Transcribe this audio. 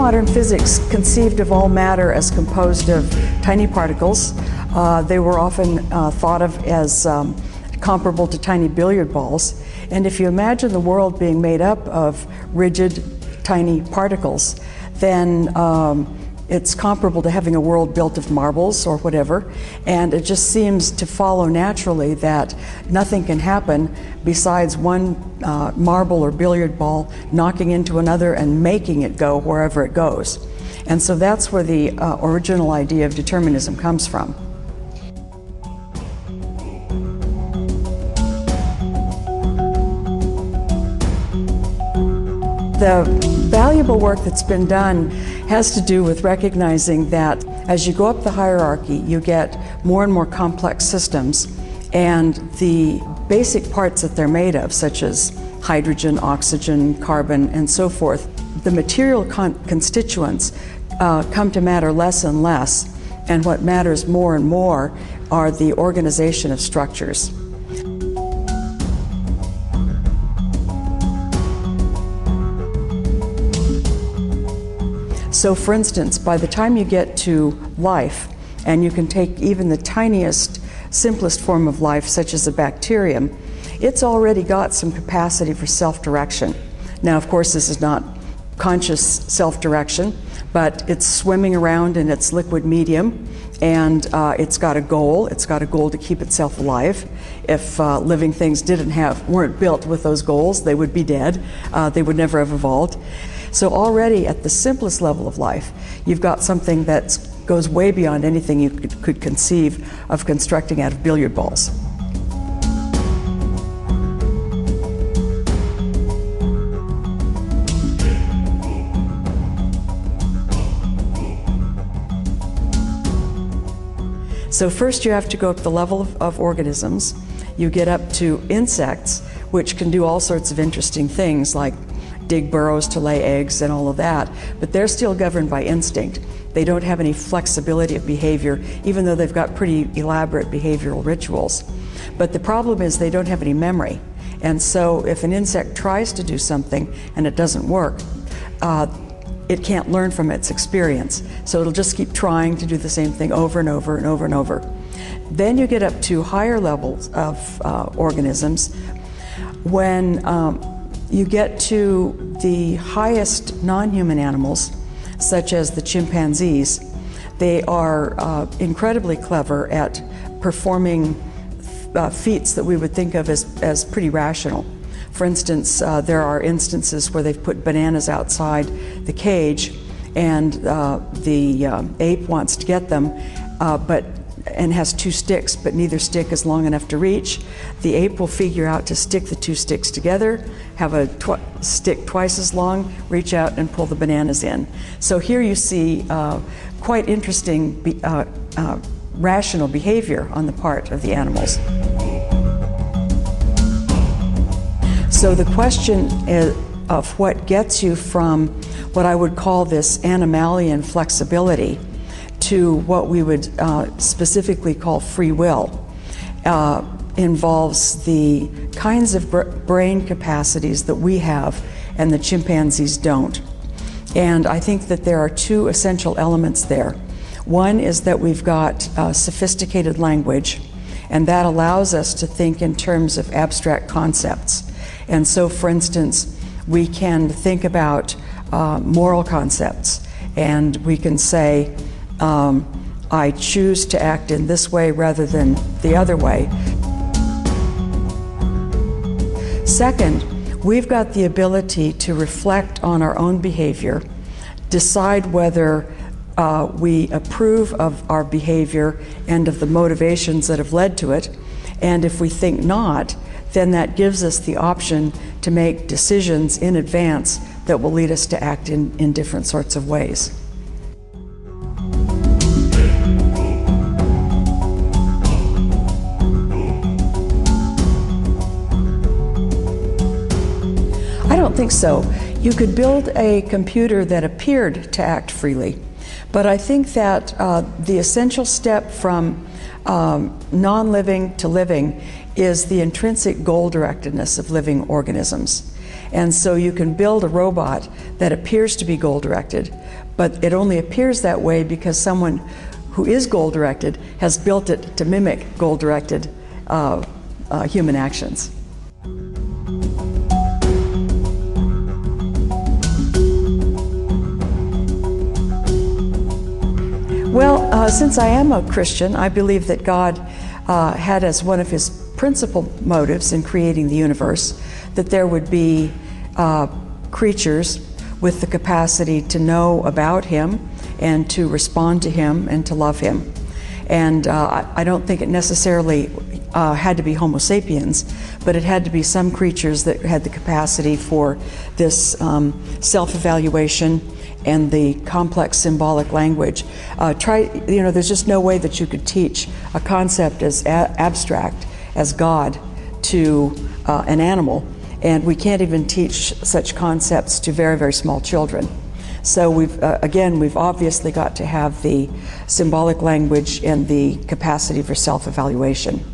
modern physics conceived of all matter as composed of tiny particles. They were often thought of as comparable to tiny billiard balls. And if you imagine the world being made up of rigid, tiny particles, then it's comparable to having a world built of marbles or whatever, and it just seems to follow naturally that nothing can happen besides one marble or billiard ball knocking into another and making it go wherever it goes. And so that's where the original idea of determinism comes from. The valuable work that's been done has to do with recognizing that as you go up the hierarchy, you get more and more complex systems, and the basic parts that they're made of, such as hydrogen, oxygen, carbon, and so forth, the material constituents come to matter less and less, and what matters more and more are the organization of structures. So for instance, by the time you get to life, and you can take even the tiniest, simplest form of life, such as a bacterium, it's already got some capacity for self-direction. Now, of course, this is not conscious self-direction, but it's swimming around in its liquid medium, and it's got a goal. It's got a goal to keep itself alive. If living things weren't built with those goals, they would be dead. They would never have evolved. So already at the simplest level of life, you've got something that goes way beyond anything you could conceive of constructing out of billiard balls. So first you have to go up the level of organisms. You get up to insects, which can do all sorts of interesting things like dig burrows to lay eggs and all of that, but they're still governed by instinct. They don't have any flexibility of behavior, even though they've got pretty elaborate behavioral rituals. But the problem is they don't have any memory. And so if an insect tries to do something and it doesn't work, it can't learn from its experience. So it'll just keep trying to do the same thing over and over and over and over. Then you get up to higher levels of organisms. When you get to the highest non-human animals, such as the chimpanzees, they are incredibly clever at performing feats that we would think of as pretty rational. For instance, there are instances where they've put bananas outside the cage, and the ape wants to get them, and has two sticks, but neither stick is long enough to reach. The ape will figure out to stick the two sticks together, have a stick twice as long, reach out and pull the bananas in. So here you see quite interesting rational behavior on the part of the animals. So the question of what gets you from what I would call this animalian flexibility to what we would specifically call free will involves the kinds of brain capacities that we have and the chimpanzees don't. And I think that there are two essential elements there. One is that we've got sophisticated language, and that allows us to think in terms of abstract concepts. And so, for instance, we can think about moral concepts, and we can say, I choose to act in this way rather than the other way. Second, we've got the ability to reflect on our own behavior, decide whether we approve of our behavior and of the motivations that have led to it, and if we think not, then that gives us the option to make decisions in advance that will lead us to act in different sorts of ways. I don't think so. You could build a computer that appeared to act freely, but I think that the essential step from non-living to living is the intrinsic goal-directedness of living organisms. And so you can build a robot that appears to be goal-directed, but it only appears that way because someone who is goal-directed has built it to mimic goal-directed human actions. Well, since I am a Christian, I believe that God had as one of his principal motives in creating the universe that there would be creatures with the capacity to know about him and to respond to him and to love him. And I don't think it necessarily had to be Homo sapiens, but it had to be some creatures that had the capacity for this self-evaluation and the complex symbolic language. There's just no way that you could teach a concept as abstract as God to an animal, and we can't even teach such concepts to very, very small children. So we've obviously got to have the symbolic language and the capacity for self-evaluation.